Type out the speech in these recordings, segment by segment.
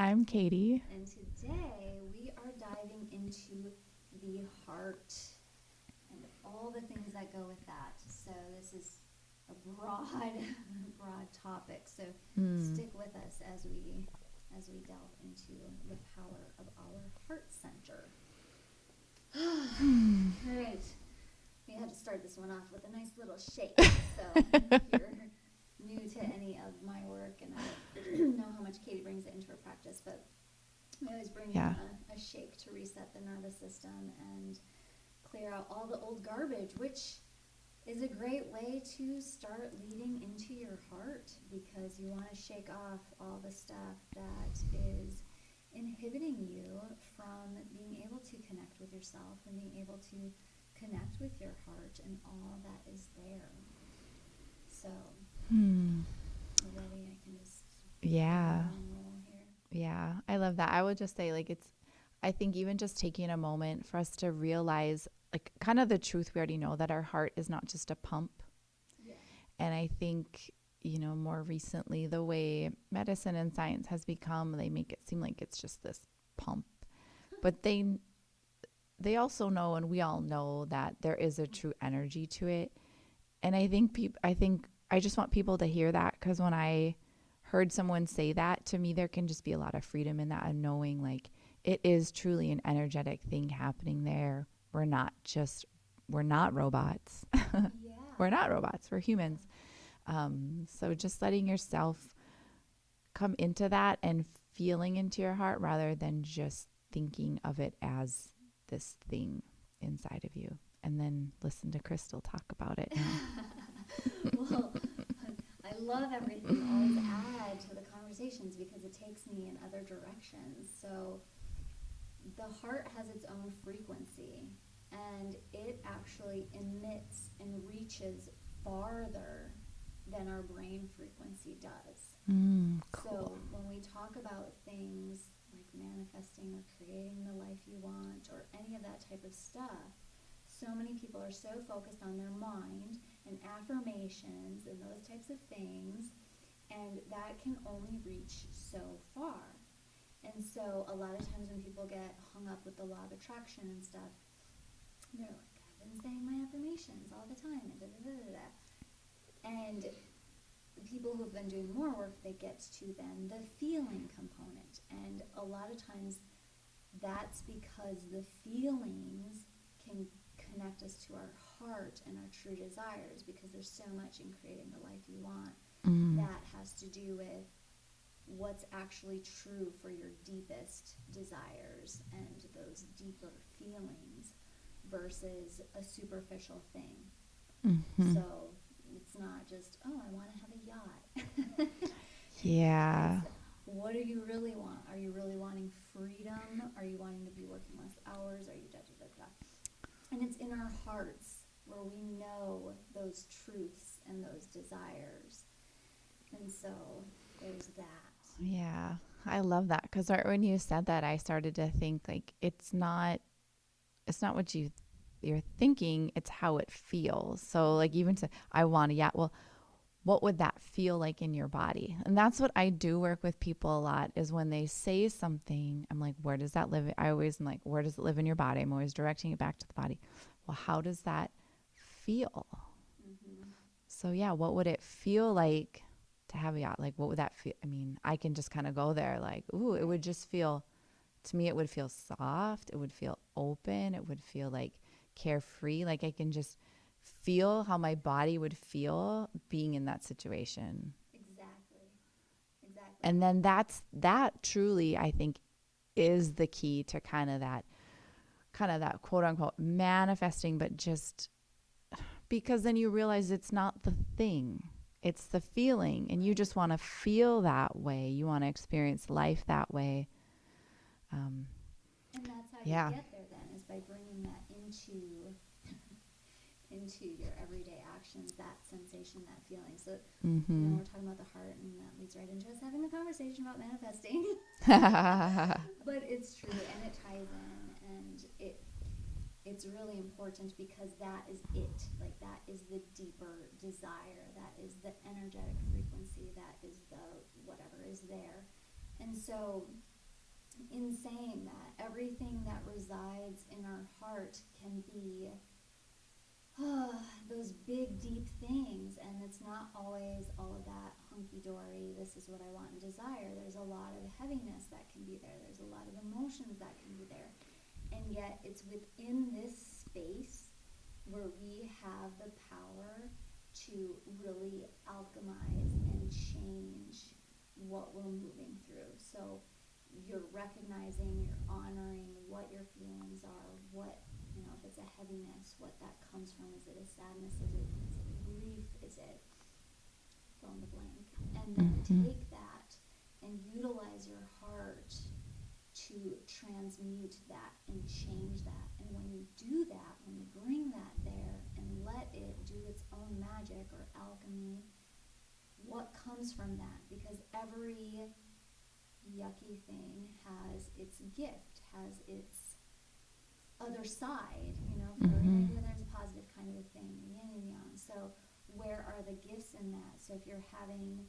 I'm Katie. And today we are diving into the heart and all the things that go with that. So this is a broad, broad topic. So stick with us as we delve into the power of our heart center. All right. We had to start this one off with a nice little shake. So if you're new to any of my work, and I don't know how much Katie brings it into her practice, but we always bring in a shake to reset the nervous system and clear out all the old garbage, which is a great way to start leading into your heart, because you want to shake off all the stuff that is inhibiting you from being able to connect with yourself and being able to connect with your heart and all that is there. So, ready? I can just Yeah. roll here. Yeah. I love that. I would just say, I think even just taking a moment for us to realize, kind of the truth we already know, that our heart is not just a pump. Yeah. And I think, more recently, the way medicine and science has become, they make it seem like it's just this pump. But they also know, and we all know, that there is a true energy to it. And I think I just want people to hear that, because when I heard someone say that, to me, there can just be a lot of freedom in that, and knowing it is truly an energetic thing happening there. We're not robots. Yeah. We're not robots. We're humans. So just letting yourself come into that and feeling into your heart, rather than just thinking of it as this thing inside of you. And then listen to Crystal talk about it. Well, I love everything you always add to the conversations, because it takes me in other directions. So the heart has its own frequency, and it actually emits and reaches farther than our brain frequency does. Cool. So when we talk about things like manifesting or creating the life you want or any of that type of stuff, so many people are so focused on their mind and affirmations and those types of things, and that can only reach so far. And so a lot of times when people get hung up with the law of attraction and stuff, they're like, I've been saying my affirmations all the time, and da-da-da-da-da. And people who've been doing more work, they get to then the feeling component. And a lot of times that's because the feelings can connect us to our heart and our true desires, because there's so much in creating the life you want that has to do with what's actually true for your deepest desires and those deeper feelings versus a superficial thing. So it's not just, oh, I want to have a yacht. Yeah. It's, what do you really want? Are you really wanting freedom? Are you wanting to be working less hours? Are you da-da-da-da? And it's in our hearts where we know those truths and those desires. And so there's that. Yeah. I love that, because when you said that, I started to think it's not what you're thinking, it's how it feels. So even to, I want a yacht. Well, what would that feel like in your body? And that's what I do work with people a lot, is when they say something, I'm like, where does that live? I always am like, where does it live in your body? I'm always directing it back to the body. Well, how does that feel? So yeah, what would it feel like to have a yacht? What would that feel? I mean, I can just kind of go there ooh, it would just feel, to me, it would feel soft. It would feel open. It would feel carefree. I can just feel how my body would feel being in that situation. Exactly. And then that truly, I think, is the key to kind of that quote unquote manifesting, but just because then you realize it's not the thing, it's the feeling, and you just want to feel that way. You want to experience life that way. And that's how Yeah. you get there then, is by bringing that into your everyday actions, that sensation, that feeling. So, we're talking about the heart, and that leads right into us having the conversation about manifesting. But it's true, and it ties in, and it's really important, because that is it. That is the deeper desire. That is the energetic frequency. That is the whatever is there. And so in saying that everything that resides in our heart can be those big, deep things, and it's not always all of that hunky-dory, this is what I want and desire. There's a lot of heaviness that can be there. There's a lot of emotions that can be there. And yet it's within this space where we have the power to really alchemize and change what we're moving through. So you're recognizing, you're honoring what your feelings are, what, if it's a heaviness, what that comes from. Is it a sadness? Is it a grief? Is it fill in the blank? And then take that and utilize your heart to transmute that and change that. And when you do that, when you bring that there and let it do its own magic or alchemy, what comes from that? Because every yucky thing has its gift, has its other side, for every negative there's a positive kind of a thing, the yin and yang. So where are the gifts in that? So if you're having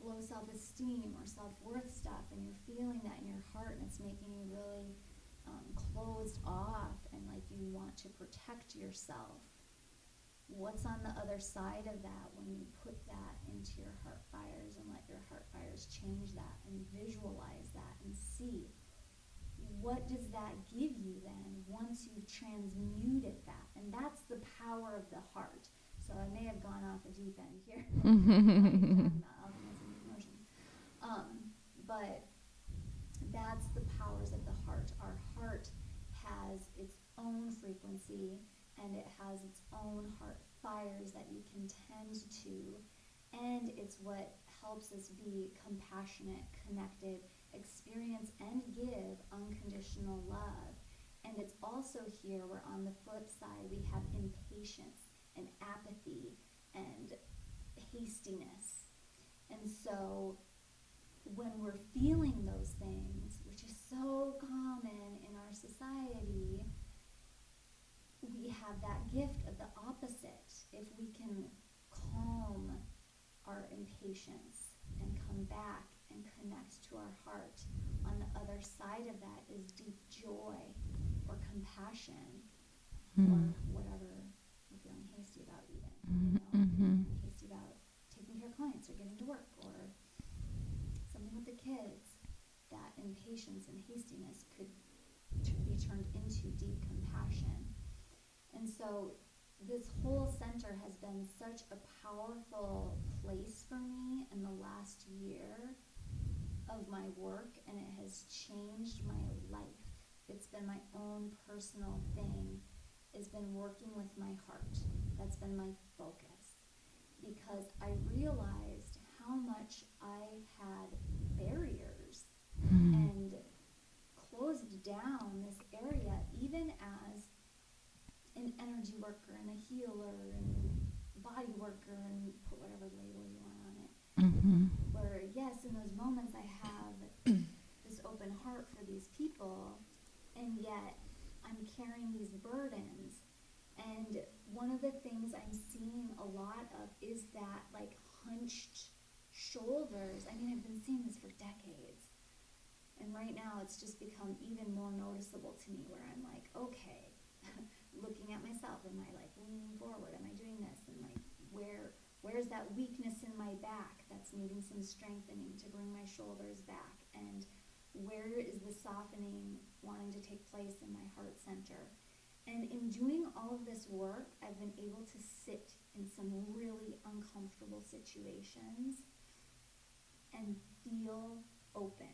low self-esteem or self-worth stuff and you're feeling that in your heart and it's making you really closed off and like you want to protect yourself, what's on the other side of that when you put that into your heart fires and let your heart fires change that and visualize that and see what does that give you then once you've transmuted that? And that's the power of the heart. So I may have gone off a deep end here. But that's the powers of the heart. Our heart has its own frequency and it has its own heart fires that you can tend to, and it's what helps us be compassionate, connected, experience and give unconditional love. And it's also here where on the flip side we have impatience and apathy and hastiness. And so when we're feeling those things, which is so common in our society, we have that gift of the opposite. If we can calm our impatience and come back and connect to our heart, on the other side of that is deep joy or compassion or whatever we're feeling hasty about even, hasty about taking care of clients or getting to work or something with the kids. That impatience and hastiness could be turned into deep compassion. And so this whole center has been such a powerful place for me in the last year of my work, and it has changed my life. It's been my own personal thing. It's been working with my heart. That's been my focus, because I realized how much I had barriers and closed down this area, even as an energy worker and a healer and body worker, and put whatever label you want on it. Where yes, in those moments I have this open heart for these people, and yet I'm carrying these burdens. And one of the things I'm seeing a lot of is that like hunched shoulders. I mean, I've been seeing this for decades. And right now it's just become even more noticeable to me, where I'm like, okay, looking at myself, am I like leaning forward? Am I doing this? And like, where's that weakness in my back that's needing some strengthening to bring my shoulders back? And where is the softening wanting to take place in my heart center? And in doing all of this work, I've been able to sit in some really uncomfortable situations and feel open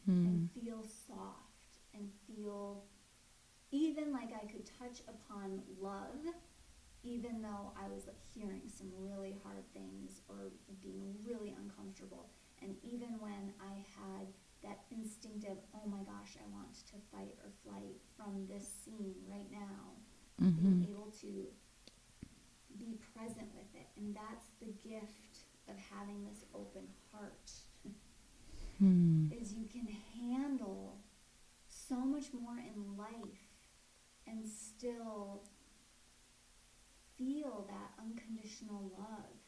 and feel soft and feel even like I could touch upon love, even though I was like hearing some really hard things or being really uncomfortable. And even when I had that instinctive, oh my gosh, I want to fight or flight from this scene right now, being able to be present with it. And that's the gift of having this open heart, is you can handle so much more in life and still feel that unconditional love.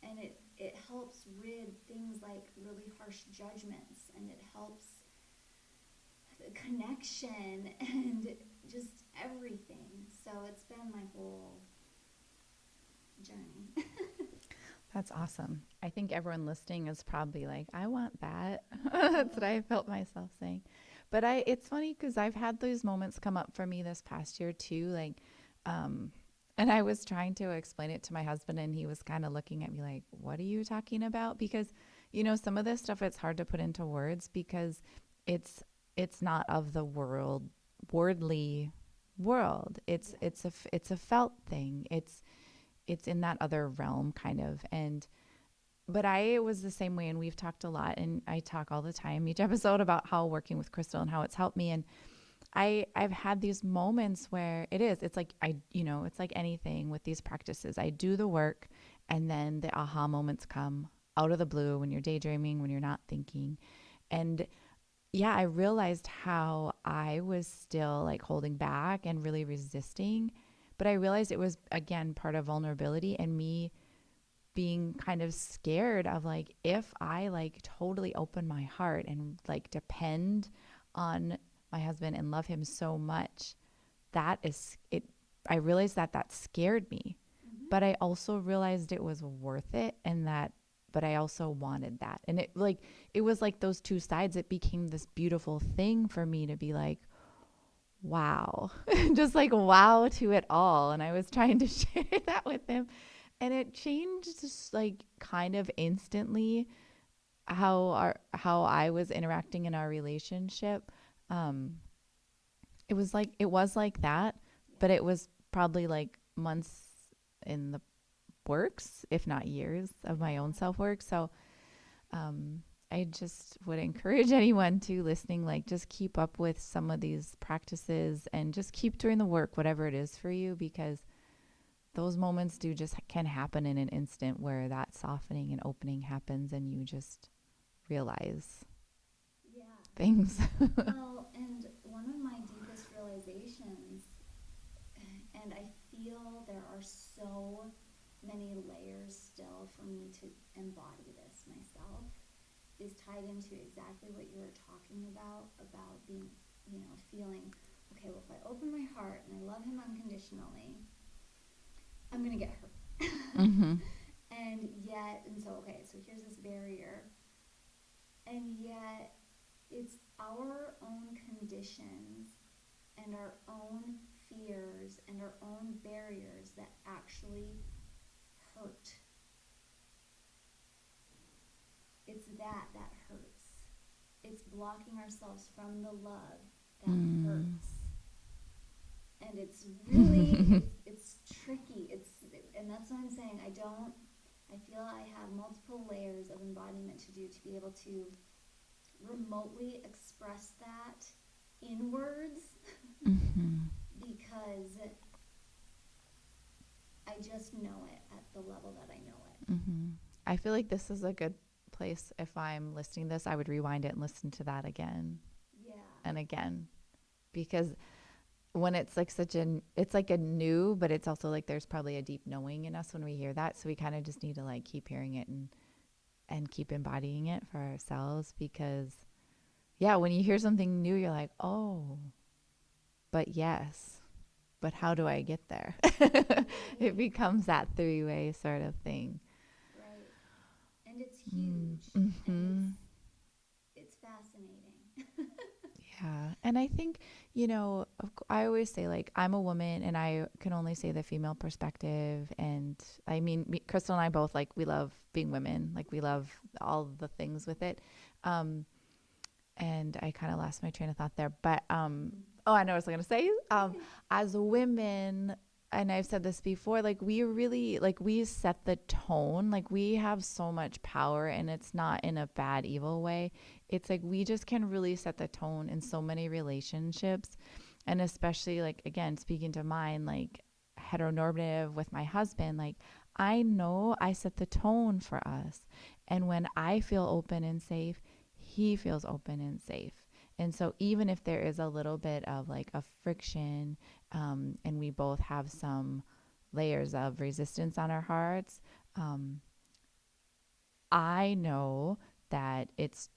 And it helps rid things like really harsh judgments, and it helps the connection and just everything. So it's been my whole journey. That's awesome. I think everyone listening is probably like, I want that. That's what I felt myself saying. But it's funny because I've had those moments come up for me this past year too. Um, and I was trying to explain it to my husband, and he was kind of looking at me like, what are you talking about? Because, some of this stuff, it's hard to put into words because it's, it's not of the worldly world. Yeah. It's a felt thing. It's in that other realm kind of. And but I was the same way, and we've talked a lot, and I talk all the time each episode about how working with Crystal and how it's helped me. And I've had these moments where it's like it's like anything with these practices. I do the work, and then the aha moments come out of the blue when you're daydreaming, when you're not thinking. And yeah, I realized how I was still like holding back and really resisting. But I realized it was, again, part of vulnerability and me being kind of scared of like, if I like totally open my heart and like depend on my husband and love him so much, that is it. I realized that that scared me, Mm-hmm. but I also realized it was worth it, and that, but I also wanted that. And it was like those two sides. It became this beautiful thing for me to be like, wow, just like wow to it all. And I was trying to share that with him. And it changed just like kind of instantly how I was interacting in our relationship. Um, it was like that, but Yeah. it was probably like months in the works, if not years, of my own Yeah. self work. So um, I just would encourage anyone to listening, like just keep up with some of these practices and just keep doing the work, whatever it is for you, because those moments do just can happen in an instant where that softening and opening happens and you just realize Yeah. things. Well, and one of my deepest realizations, and I feel there are so many layers still for me to embody this myself, is tied into exactly what you were talking about being, feeling, okay, well, if I open my heart and I love him unconditionally, I'm going to get hurt. Mm-hmm. And yet, and so, okay, so here's this barrier, and yet it's our own conditions and our own fears and our own barriers that actually hurt. It's that hurts. It's blocking ourselves from the love that Mm. hurts. And it's really it's tricky. And that's what I'm saying. I feel I have multiple layers of embodiment to do to be able to remotely express that in words Mm-hmm. because I just know it at the level that I know it. Mm-hmm. I feel like this is a good place. If I'm listening to this, I would rewind it and listen to that again Yeah. and again, because when it's like it's like a new, but it's also like there's probably a deep knowing in us when we hear that. So we kind of just need to like keep hearing it and keep embodying it for ourselves, because yeah, when you hear something new, you're like, oh, but yes, but how do I get there? It Right. becomes that three-way sort of thing. Right. And it's Mm, huge. And mm-hmm. it's fascinating. Yeah. And I think, I always say, like, I'm a woman and I can only say the female perspective. And I mean, Crystal and I both, like, we love being women. Like, we love all the things with it. Um, and I kind of lost my train of thought there. But oh, I know what I was going to say. As women, and I've said this before, like we really like we set the tone. Like we have so much power, and it's not in a bad, evil way. It's like we just can really set the tone in so many relationships, and especially like again speaking to mine, like heteronormative with my husband, like I know I set the tone for us. And when I feel open and safe, he feels open and safe. And so even if there is a little bit of like a friction, and we both have some layers of resistance on our hearts, um, I know that it's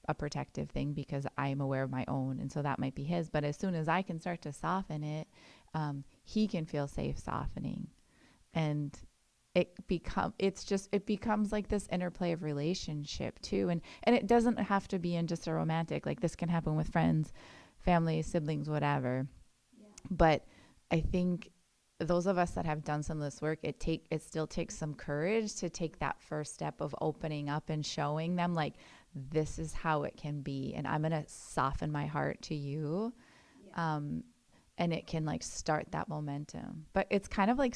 a protective thing because I'm aware of my own. And so that might be his. But as soon as I can start to soften it, he can feel safe softening. And it becomes like this interplay of relationship too. And it doesn't have to be in just a romantic, like this can happen with friends, family, siblings, whatever. Yeah. But I think those of us that have done some of this work, it still takes some courage to take that first step of opening up and showing them like this is how it can be, and I'm gonna soften my heart to you, Yeah. um, and it can like start that momentum. But it's kind of like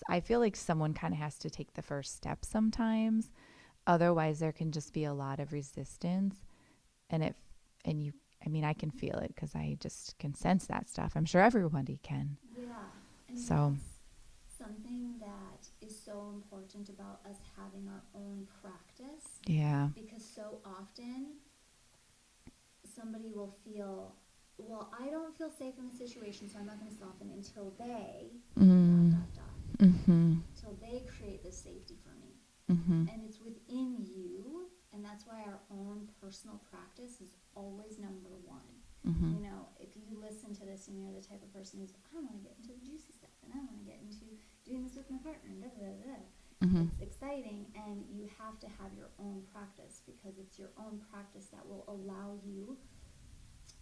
I feel like someone kind of has to take the first step sometimes. Otherwise, there can just be a lot of resistance, and it and you. I mean, I can feel it because I just can sense that stuff. I'm sure everybody can. Yeah. And So, that's something that is so important about us having our own practice, yeah. because so often somebody will feel, well, I don't feel safe in the situation, so I'm not going to soften until they dot Mm. dot dot, Mhm. till they create this safety for me. Mhm. And it's within you, and that's why our own personal practice is always number one. Mhm. You know, if you listen to this and you're the type of person who's, I want to get into the juicy stuff and I want to get into doing this with my partner and da da da da, Mhm. it's exciting, and you have to have your own practice, because it's your own practice that will allow you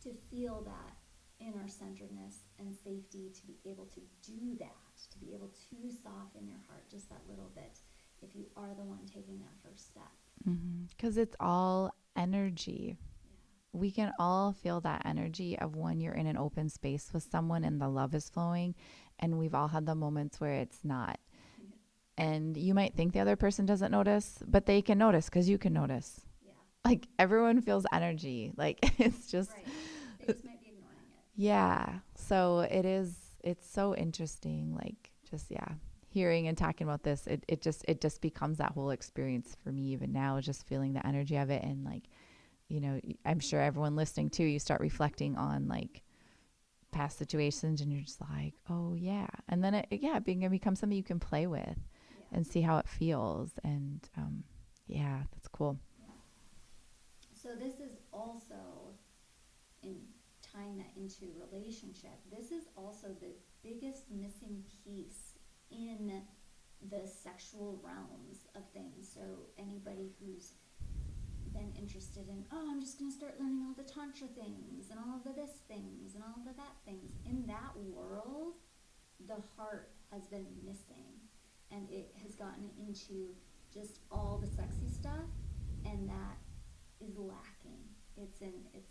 to feel that inner centeredness and safety, to be able to do that, to be able to soften your heart just that little bit if you are the one taking that first step. Mhm. Cuz it's all energy. We can all feel that energy of when you're in an open space with someone and the love is flowing, and we've all had the moments where it's not. Yeah. And you might think the other person doesn't notice, but they can notice cuz you can notice. Yeah. Like everyone feels energy. Like it's just Right. They just might be ignoring it. yeah. So it's so interesting like just yeah, hearing and talking about this. It just becomes that whole experience for me even now, just feeling the energy of it. And like, I'm sure everyone listening too, you start reflecting on like past situations and you're just like, oh yeah. And then it can become something you can play with Yeah. and see how it feels. And yeah, that's cool. Yeah. So this is also, in tying that into relationship, this is also the biggest missing piece in the sexual realms of things. So anybody who's been interested in, oh, I'm just going to start learning all the tantra things and all of the this things and all of the that things, in that world, the heart has been missing, and it has gotten into just all the sexy stuff, and that is lacking. It's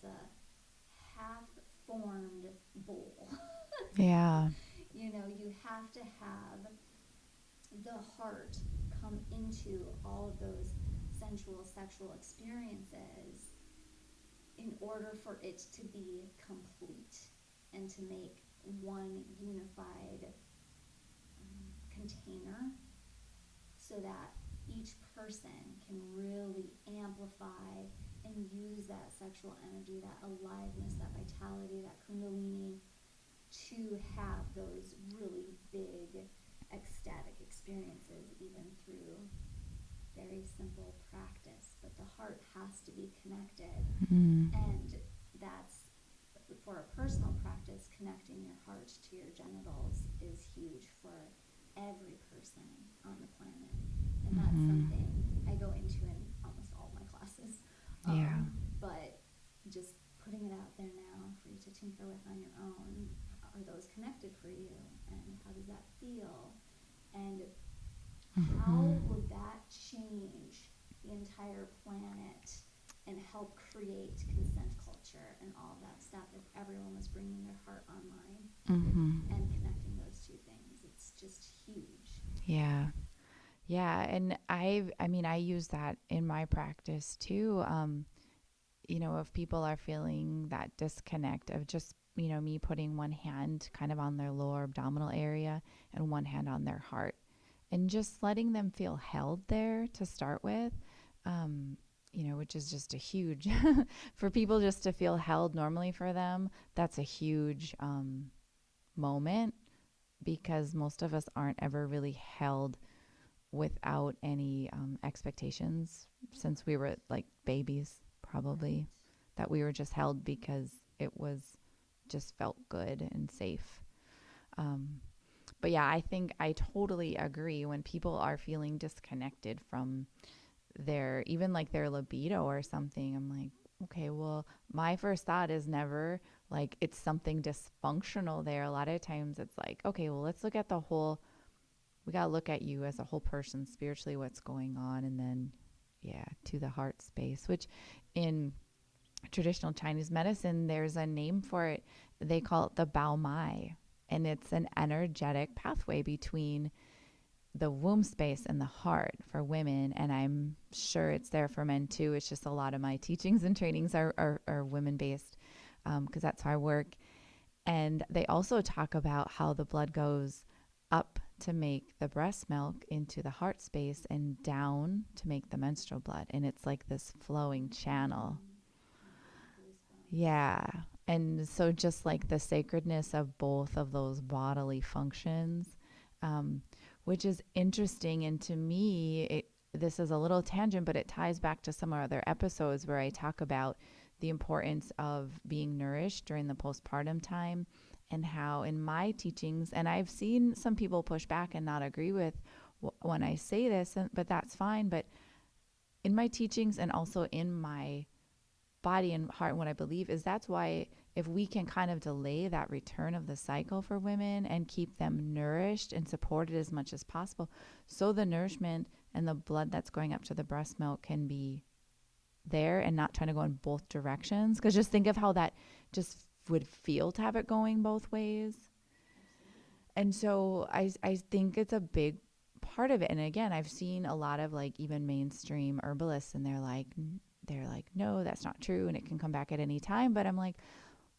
a half formed bowl. Yeah. You know, you have to have the heart come into all of those sensual sexual experiences in order for it to be complete and to make one unified container, so that each person can really amplify and use that sexual energy, that aliveness, that vitality, that kundalini, to have those really big ecstatic experiences, even through very simple practice. But the heart has to be connected, Mm. and that's, for a personal practice, connecting your heart to your genitals is huge for every person on the planet. And that's Mm-hmm. something I go into in almost all my classes. Yeah. But just putting it out there now for you to tinker with on your own. Are those connected for you? And how does that feel? And how Mm-hmm. would that change the entire planet and help create consent culture and all that stuff if everyone was bringing their heart online Mm-hmm. and connecting those two things? It's just huge. Yeah. Yeah. And I mean, I use that in my practice too. If people are feeling that disconnect of just, me putting one hand kind of on their lower abdominal area and one hand on their heart and just letting them feel held there to start with, which is just a huge, for people just to feel held normally for them, that's a huge moment because most of us aren't ever really held without any expectations since we were like babies, probably, Right. that we were just held because it was just felt good and safe. Um, but yeah, I think I totally agree when people are feeling disconnected from their, even like their libido or something. I'm like, okay, well, my first thought is never like it's something dysfunctional there. A lot of times it's like, okay, well, let's look at the whole, we got to look at you as a whole person spiritually, what's going on. And then, yeah, to the heart space, which in traditional Chinese medicine, there's a name for it. They call it the Bao Mai. And it's an energetic pathway between the womb space and the heart for women. And I'm sure it's there for men too. It's just a lot of my teachings and trainings are women based because that's how I work. And they also talk about how the blood goes up to make the breast milk into the heart space and down to make the menstrual blood. And it's like this flowing channel. Mm. I'm getting goosebumps. Yeah. And so, just like the sacredness of both of those bodily functions, um, which is interesting. And to me, this is a little tangent, but it ties back to some other episodes where I talk about the importance of being nourished during the postpartum time and how, in my teachings, and I've seen some people push back and not agree with when I say this, but that's fine. But in my teachings and also in my body and heart and what I believe is that's why if we can kind of delay that return of the cycle for women and keep them nourished and supported as much as possible, so the nourishment and the blood that's going up to the breast milk can be there and not trying to go in both directions. Because just think of how that just would feel to have it going both ways. Absolutely. And so I think it's a big part of it. And again, I've seen a lot of like even mainstream herbalists and they're like, no, that's not true and it can come back at any time. But I'm like,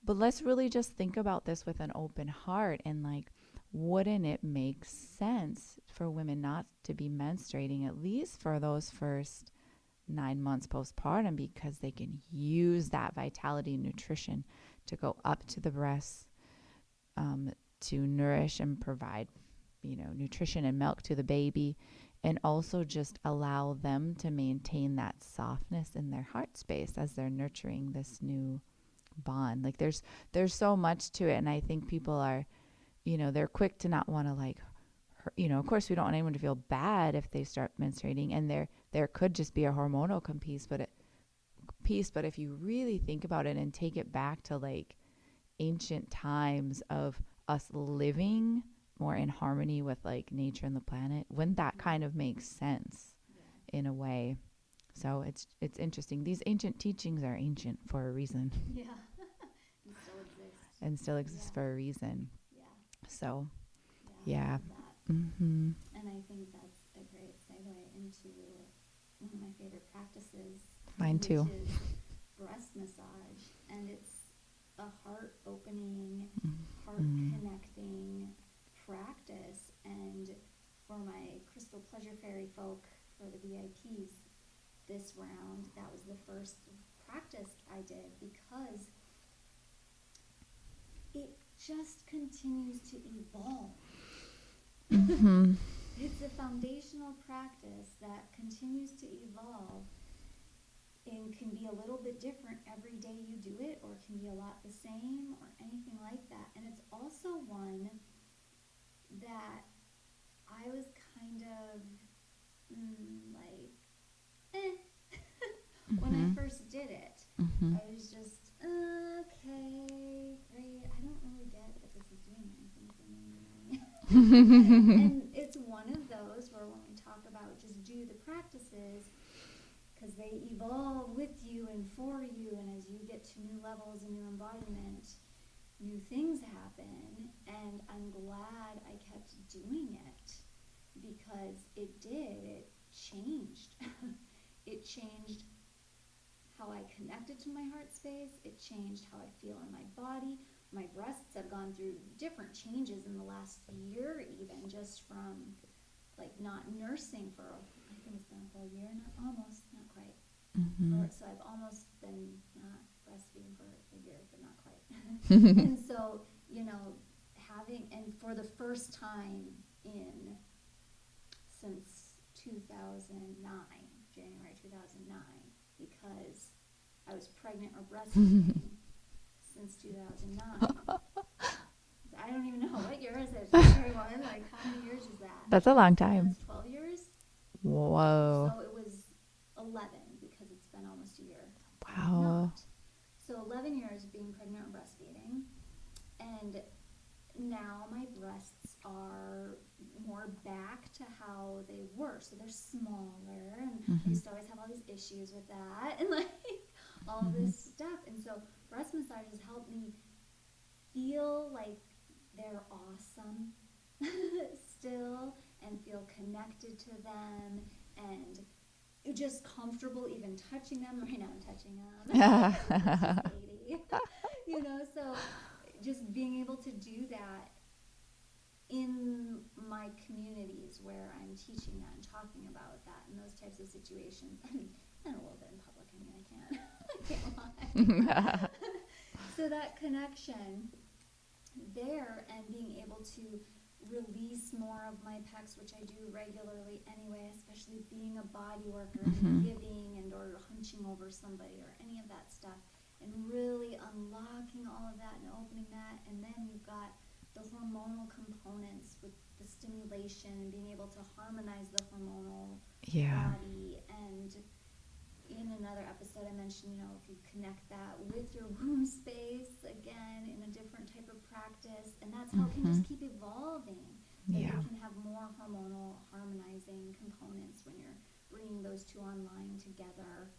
but let's really just think about this with an open heart and like, wouldn't it make sense for women not to be menstruating at least for those first 9 months postpartum because they can use that vitality and nutrition to go up to the breasts, um, to nourish and provide, nutrition and milk to the baby, and also just allow them to maintain that softness in their heart space as they're nurturing this new bond. Like there's so much to it, and I think people are, they're quick to not want to like, of course we don't want anyone to feel bad if they start menstruating, and there could just be a hormonal piece, but if you really think about it and take it back to like ancient times of us living more in harmony with like nature and the planet, wouldn't that Mm. kind of make sense Yeah. in a way? So it's interesting. These ancient teachings are ancient for a reason Yeah. And still exist. and still exist Yeah. for a reason. Yeah. So Yeah. I yeah. love that. Mm-hmm. And I think that's a great segue into one of my favorite practices, Mine which too. is breast massage. And it's a heart opening, heart Mm-hmm. connecting practice. And for my Crystal Pleasure Fairy folk, for the VIPs, this round, that was the first practice I did because it just continues to evolve. Mm-hmm. It's a foundational practice that continues to evolve and can be a little bit different every day you do it, or can be a lot the same, or anything like that. And it's also one that I was kind of like, eh, when I Mm-hmm. first did it. Mm-hmm. I was just, okay, great. I don't really get that this is doing anything for me. And it's one of those where when we talk about just do the practices, because they evolve with you and for you, and as you get to new levels and new embodiment, new things happen. And I'm glad I kept doing it because it changed. It changed how I connected to my heart space. It changed how I feel in my body. My breasts have gone through different changes in the last year, even just from like not nursing for, I think it's been a whole year, not almost, not quite. Mm-hmm. So I've almost been not breastfeeding for a year, but not quite. And so, having, and for the first time in, since 2009, January 2009, because I was pregnant or breastfeeding since 2009. I don't even know what year is it. January 1, like how many years is that? That's a long That's time. 12 years. Whoa. So it was 11 because it's been almost a year Wow. not. So 11 years being pregnant or breastfeeding, and now my breasts are more back to how they were. So they're smaller, and I Mm-hmm. used to always have all these issues with that, and like all Mm-hmm. this stuff. And so breast massages help me feel like they're awesome still, and feel connected to them, and just comfortable even touching them. Right now I'm touching them. It's just Katie. So just being able to do that in my communities where I'm teaching that and talking about that in those types of situations. I mean, and a little bit in public. I mean, I can't, I can't lie. So that connection there, and being able to release more of my pecs, which I do regularly anyway, especially being a body worker and Mm-hmm. giving and or hunching over somebody or any of that stuff, and really unlocking all of that and opening that. And then you've got the hormonal components with the stimulation and being able to harmonize the hormonal Yeah. body. And in another episode I mentioned, if you connect that with your womb space again in a different type of practice, and that's how it can Mm-hmm. just keep evolving, that you Yeah. can have more hormonal harmonizing components when you're bringing those two online together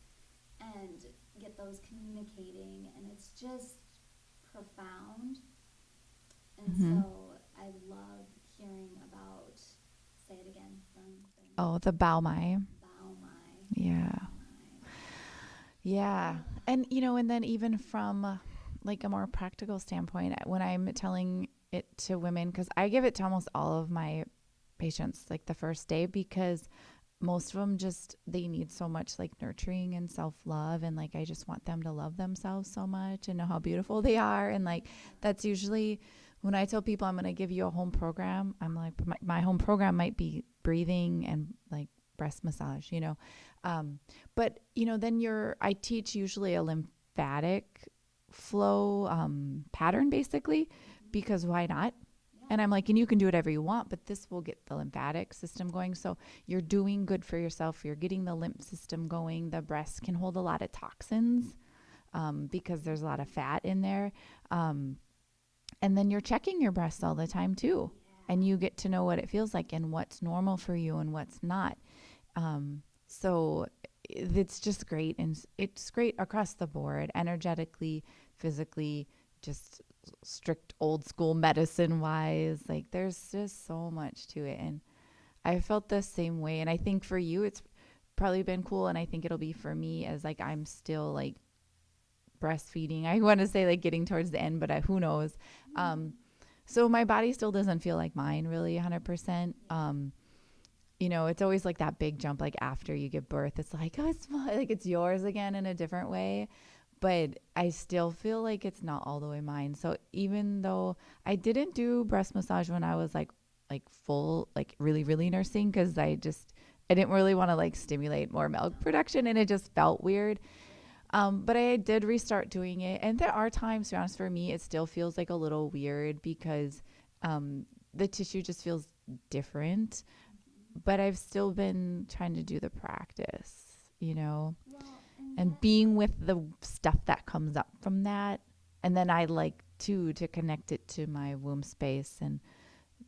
and get those communicating, and it's just profound. And Mm-hmm. so I love hearing about, say it again, from Oh, the Bao Mai. Bao Mai. Yeah. Bao Mai. Yeah. Yeah. And, and then even from like a more practical standpoint, when I'm telling it to women, because I give it to almost all of my patients like the first day, because most of them just, they need so much like nurturing and self-love, and like I just want them to love themselves so much and know how beautiful they are. And like that's usually when I tell people I'm going to give you a home program, I'm like, my home program might be breathing and like breast massage, um, but then I teach usually a lymphatic flow pattern basically, Mm-hmm. because why not? Yeah. And I'm like, and you can do whatever you want, but this will get the lymphatic system going. So you're doing good for yourself. You're getting the lymph system going. The breast can hold a lot of toxins because there's a lot of fat in there. Um, and then you're checking your breasts all the time too. Yeah. And you get to know what it feels like and what's normal for you and what's not. So it's just great. And it's great across the board, energetically, physically, just strict old school medicine wise. Like there's just so much to it. And I felt the same way. And I think for you, it's probably been cool. And I think it'll be for me as like I'm still like breastfeeding. I want to say like getting towards the end, but who knows? Mm-hmm. Um, so my body still doesn't feel like mine really 100%. It's always like that big jump, like after you give birth, it's like, oh, it's like it's yours again in a different way. But I still feel like it's not all the way mine. So even though I didn't do breast massage when I was like full, like really, really nursing, because I didn't really want to like stimulate more milk production, and it just felt weird. Right. But I did restart doing it, and there are times, to be honest, for me, it still feels like a little weird because the tissue just feels different. Mm-hmm. But I've still been trying to do the practice, Well, and and that, being with the stuff that comes up from that. And then I like too to connect it to my womb space and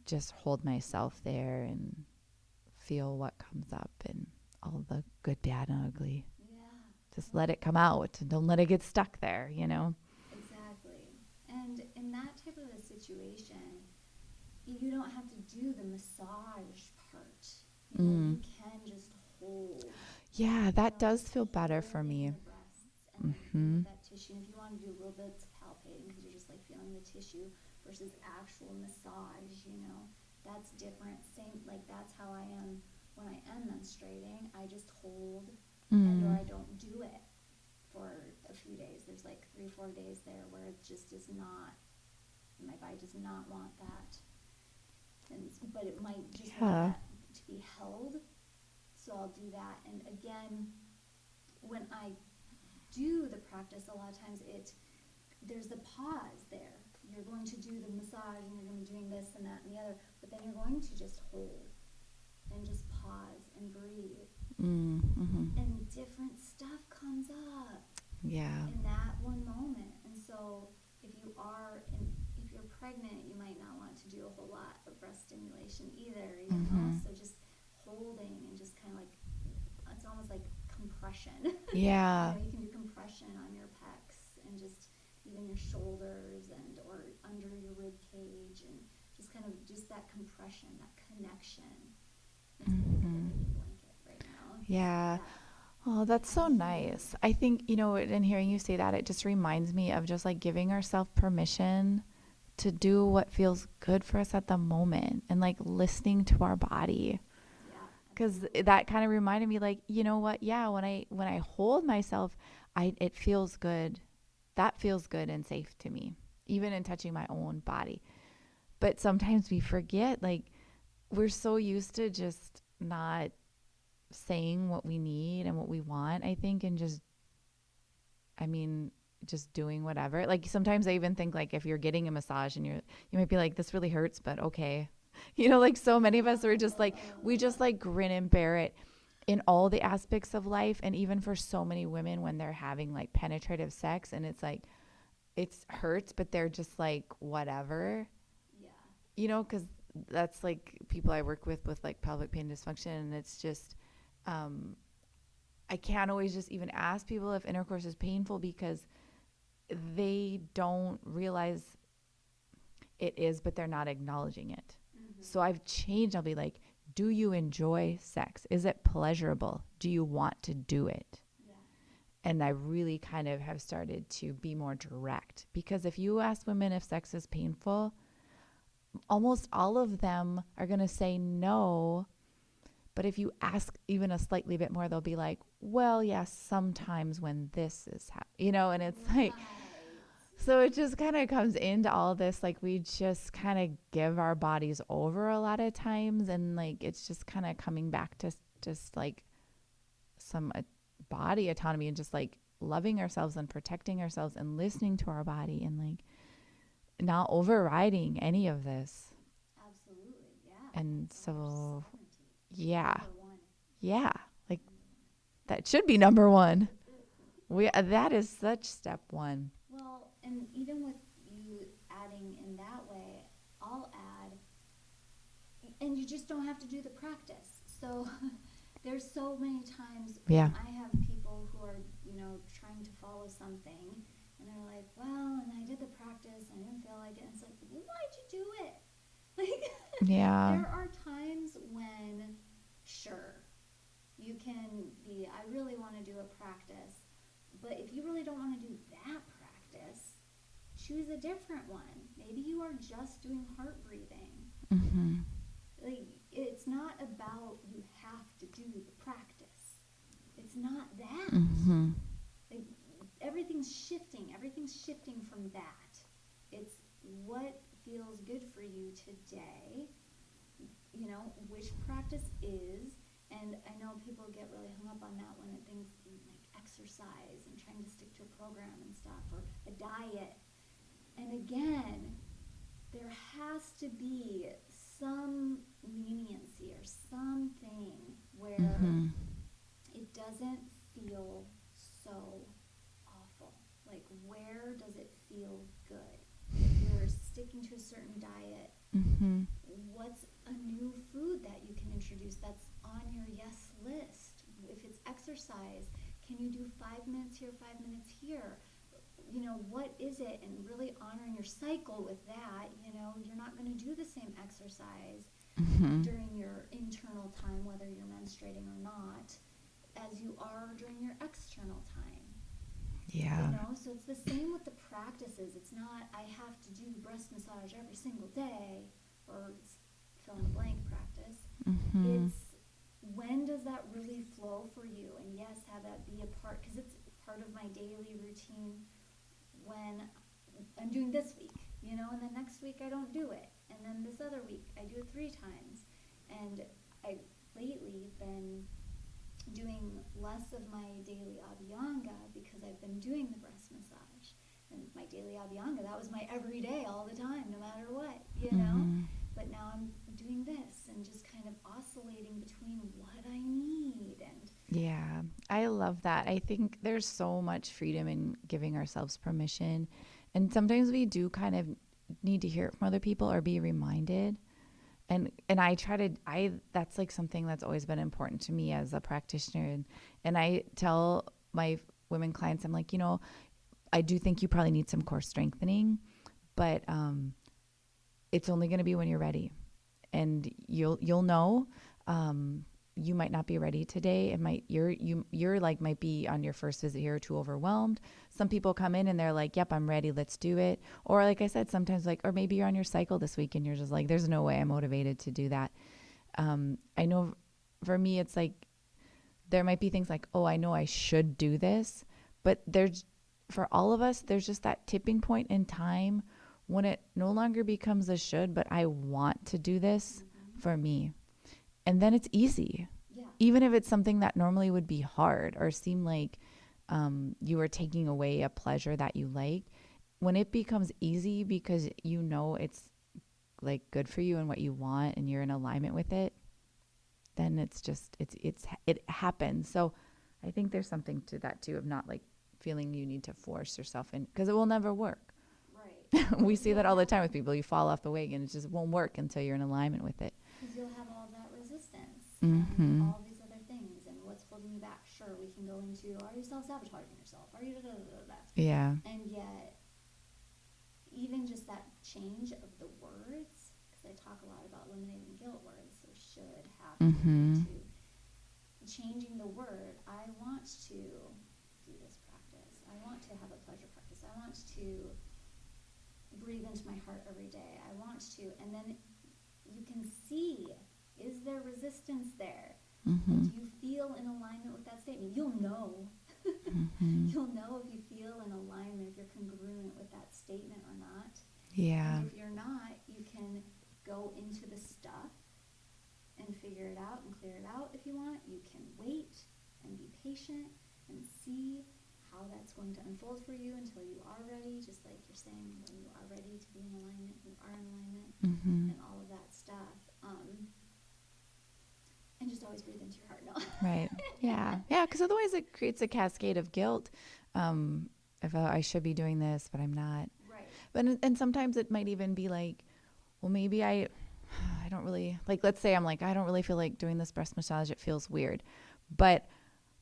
just hold myself there and feel what comes up and all the good, bad, and ugly. yeah, Just let well, it come out and don't let it get stuck there. exactly. And in that type of a situation, you don't have to do the massage part. Mm. You can just hold, Yeah, that does just feel better for holding me. the breasts and then being Mm-hmm. with that tissue. And if you want to do a little bit of palpating because you're just like feeling the tissue versus actual massage, that's different. Same, like that's how I am when I am menstruating. I just hold and or Mm. I don't do it for a few days. There's like 3 or 4 days there where it just does not, my body does not want that. And but it might just want Yeah. that to be held So I'll do that. And again, when I do the practice, a lot of times there's a pause there. You're going to do the massage and you're going to be doing this and that and the other, but then you're going to just hold and just pause and breathe. Mm-hmm. And different stuff comes up Yeah. in that one moment. And so if you're pregnant, you might not want to do a whole lot of breast stimulation either, you know? Mm-hmm. So just holding and just kind of like, it's almost like compression. You Yeah. know, you can do compression on your pecs and just even your shoulders and or under your rib cage and just kind of just that compression, that connection. It's like a Mm-hmm. baby blanket right now. Yeah. That Oh, that's so absolutely. nice. I think, in hearing you say that, it just reminds me of just like giving ourselves permission to do what feels good for us at the moment and like listening to our body. Yeah, Cuz absolutely. that kind of reminded me like, you know what? Yeah, when I hold myself, I it feels good. That feels good and safe to me, even in touching my own body. But sometimes we forget like we're so used to just not saying what we need and what we want, I think, and I mean, just doing whatever. Like sometimes I even think like if you're getting a massage and you might be like, this really hurts, but okay. Like so many of us are just like we just like grin and bear it in all the aspects of life, and even for so many women when they're having like penetrative sex and it's like it hurts, but they're just like whatever. Yeah. Because that's like people I work with like pelvic pain dysfunction, and it's just um I can't always just even ask people if intercourse is painful because they don't realize it is, but they're not acknowledging it. So Mm-hmm. I've changed. I'll be like, do you enjoy sex? Is it pleasurable? Do you want to do it? Yeah. And I really kind of have started to be more direct because if you ask women if sex is painful, almost all of them are going to say no. But if you ask even a slightly bit more, they'll be like, well, yes, sometimes when this is and it's like, Right. so it just kind of comes into all this. Like, we just kind of give our bodies over a lot of times. And like, it's just kind of coming back to just like some body autonomy and just like loving ourselves and protecting ourselves and listening to our body and like not overriding any of this. Absolutely. Yeah. And That's number so, 70. yeah, Number one. yeah, like Number one. that should be number one. That is such step one. Well, and even with you adding in that way, I'll add, and you just don't have to do the practice. So there's so many times when Yeah. I have people who are, trying to follow something, and they're like, well, and I did the practice, and I didn't feel like it. And it's like, well, why'd you do it? Like, Yeah. there are times when, sure, you can be, I really want to do a practice, but if you really don't want to do that practice, choose a different one. Maybe you are just doing heart breathing. Mm-hmm. Like, it's not about you have to do the practice. It's not that. Mm-hmm. Like, everything's shifting from that. It's what feels good for you today, which practice is. And I know people get really hung up on that one and things like exercise and trying to stick to a program and stuff or a diet. And again, there has to be some leniency or something where Mm-hmm. it doesn't feel so awful. Like, where does it feel good? If you're sticking to a certain diet, Mm-hmm. what's a new food that you can introduce that's on your yes list? If it's exercise, can you do 5 minutes here, 5 minutes here? What is it? And really honoring your cycle with that. You're not going to do the same exercise Mm-hmm. during your internal time, whether you're menstruating or not, as you are during your external time. Yeah. So it's the same with the practices. It's not, I have to do breast massage every single day or fill in the blank practice. Mm-hmm. It's when does that really flow for you? And yes, have that be a part, because it's part of my daily routine when I'm doing this week, and then next week I don't do it. And then this other week I do it 3 times. And I've lately been doing less of my daily abhyanga because I've been doing the breast massage. And my daily abhyanga, that was my everyday all the time, no matter what, you know? Mm-hmm. But now I'm doing this and just kind of oscillating between what I need. And Yeah, I love that. I think there's so much freedom in giving ourselves permission. And sometimes we do kind of need to hear it from other people or be reminded. And I try to I that's like something that's always been important to me as a practitioner, and I tell my women clients, I'm like, I do think you probably need some core strengthening, but it's only going to be when you're ready, and you'll know. You might not be ready today. It might you're like might be on your first visit here too overwhelmed. Some people come in and they're like, "Yep, I'm ready. Let's do it." Or like I said, sometimes like, or maybe you're on your cycle this week and you're just like, "There's no way I'm motivated to do that." I know for me, it's like there might be things like, "Oh, I know I should do this," but there's for all of us, there's just that tipping point in time when it no longer becomes a should, but I want to do this mm-hmm. for me. And then it's easy. Yeah. Even if it's something that normally would be hard or seem like you are taking away a pleasure that you like, when it becomes easy because you know it's like good for you and what you want and you're in alignment with it, then it's just it happens. So I think there's something to that too of not like feeling you need to force yourself in because it will never work. Right. We Because see you'll that all the have time with people. You fall off the wagon, it just won't work until you're in alignment with it. because you'll have all that resistance and Mm-hmm. all these other things and what's holding you back. Sure, we can go into, are you self-sabotaging yourself? Are you da da da da? Yeah. And yet, even just that change of the words, because I talk a lot about eliminating guilt words, so should, have to, need Mm-hmm. to, changing the word, I want to do this practice. I want to have a pleasure practice. I want to breathe into my heart every day. I want to, and then you can see, is there resistance there? And Mm-hmm. do you feel in alignment with that statement? You'll know. Mm-hmm. You'll know if you feel in alignment, if you're congruent with that statement or not. Yeah. And if you're not, you can go into the stuff and figure it out and clear it out if you want. You can wait and be patient and see how that's going to unfold for you until you are ready, just like you're saying, when you are ready to be in alignment, you are in alignment, Mm-hmm. and all of that stuff. And just always breathe into your heart. No. Right. Yeah. Yeah. Because otherwise it creates a cascade of guilt. If I should be doing this, but I'm not. Right. But and sometimes it might even be like, well, maybe I don't really like. Let's say I'm like, I don't really feel like doing this breast massage. It feels weird, but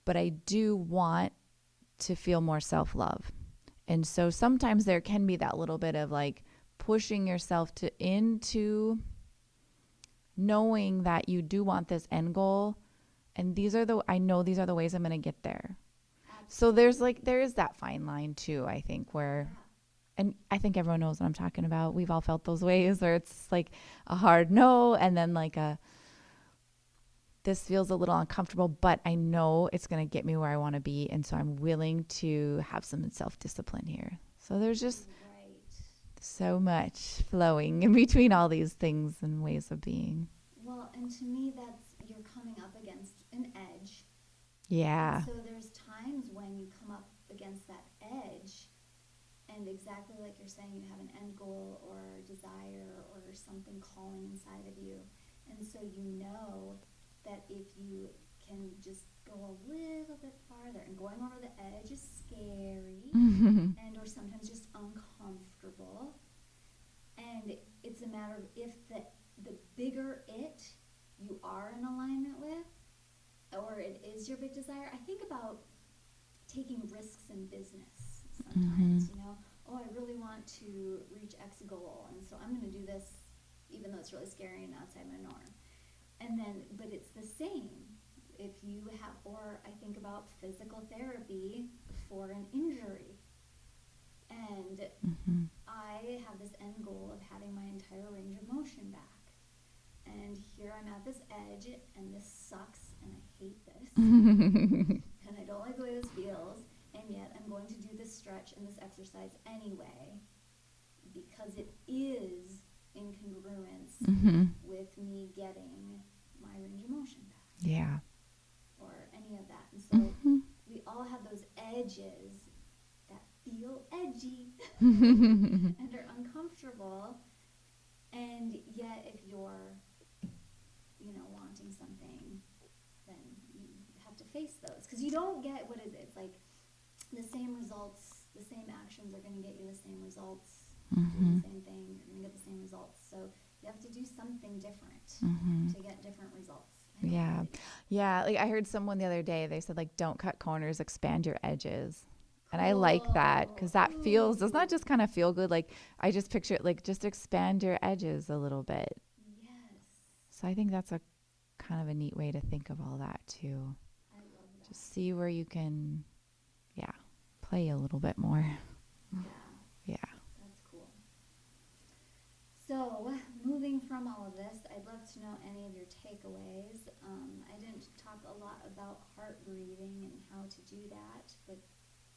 I do want to feel more self love, and so sometimes there can be that little bit of like pushing yourself to into knowing that you do want this end goal, and I know these are the ways I'm going to get there. So Absolutely. there is that fine line too, I think, where, Yeah. and I think everyone knows what I'm talking about. We've all felt those ways where it's like a hard no, and then like this feels a little uncomfortable, but I know it's going to get me where I want to be. And so I'm willing to have some self discipline here. So there's just Right. so much flowing in between all these things and ways of being. Well, and to me, that's you're coming up against an edge. And Yeah. so there's times when you come up against that edge, and exactly like you're saying, you have an end goal or desire or something calling inside of you. And so you know that if you can just go a little bit farther, and going over the edge is scary and or sometimes just uncomfortable. And it's a matter of if the bigger it you are in alignment with, or it is your big desire. I think about taking risks in business sometimes, oh, I really want to reach X goal, and so I'm going to do this even though it's really scary and outside my norm. And then, but it's the same if you have, or I think about physical therapy for an injury. And I have this end goal of having my entire range of motion back. And here I'm at this edge, and this sucks, and I hate this, and I don't like the way this feels, and yet I'm going to do this stretch and this exercise anyway, because it is in congruence with me getting my range of motion back, Yeah. or any of edges that feel edgy and are uncomfortable. And yet, if you're, wanting something, then you have to face those. Because you don't get, what is it? It's like the same results, the same actions are going to get you the same results. Do the same thing, you're going to get the same results. So you have to do something different to get different results. Yeah. Yeah. Like I heard someone the other day, they said, like, don't cut corners, expand your edges. And I like that because Cool. that feels, doesn't that Ooh. just kind of feel good? Like I just picture it like just expand your edges a little bit. Yes. So I think that's a kind of a neat way to think of all that too. I love that. Just see where you can, yeah, play a little bit more. Yeah, Yeah. that's cool. So, moving from all of this, I'd love to know any of your takeaways. I didn't talk a lot about heart breathing and how to do that, but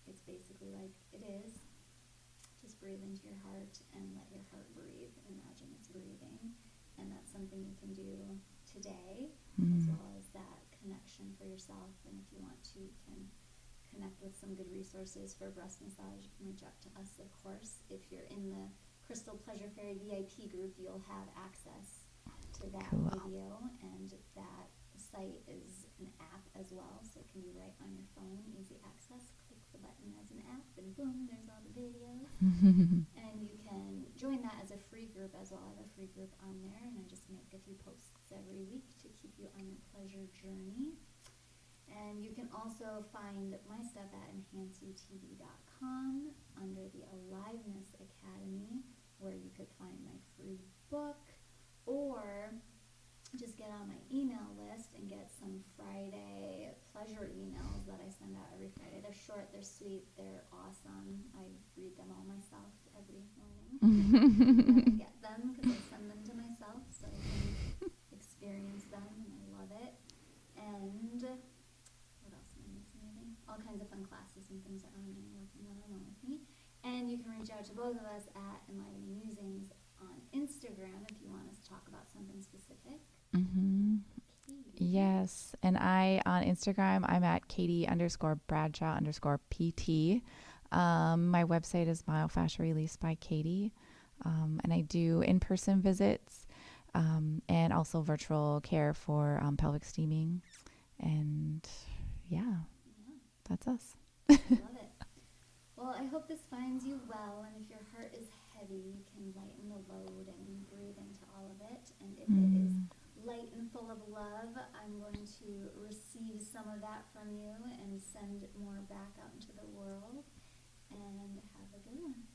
it's basically like it is. Just breathe into your heart and let your heart breathe. Imagine it's breathing. And that's something you can do today, as Mm. well as that connection for yourself. And if you want to, you can connect with some good resources for breast massage. You can reach out to us, of course. If you're in the Crystal Pleasure Fairy VIP group, you'll have access to that Cool. video, and that site is an app as well, so it can be right on your phone, easy access. Click the button as an app, and boom, there's all the videos. And you can join that as a free group as well. I have a free group on there, and I just make a few posts every week to keep you on your pleasure journey. And you can also find my stuff at enhanceutv.com under the Aliveness Academy, where you could find my free book, or just get on my email list and get some Friday pleasure emails that I send out every Friday. They're short, they're sweet, they're awesome. I read them all myself every morning. I get them because I send them to myself so I can experience them, and I love it. And what else am I missing? Anything? All kinds of fun classes and things that I'm doing working one-on-one with me. And you can reach out to both of us at Enlivening Musings on Instagram if you want us to talk about something specific. Mm-hmm. Yes. And I, on Instagram, I'm at Katie_Bradshaw_PT. My website is Myofascia Release by Katie. And I do in-person visits and also virtual care for pelvic steaming. And yeah, Yeah, that's us. I love it. Well, I hope this finds you well, and if your heart is heavy, you can lighten the load and breathe into all of it. And if it is light and full of love, I'm going to receive some of that from you and send more back out into the world. And have a good one.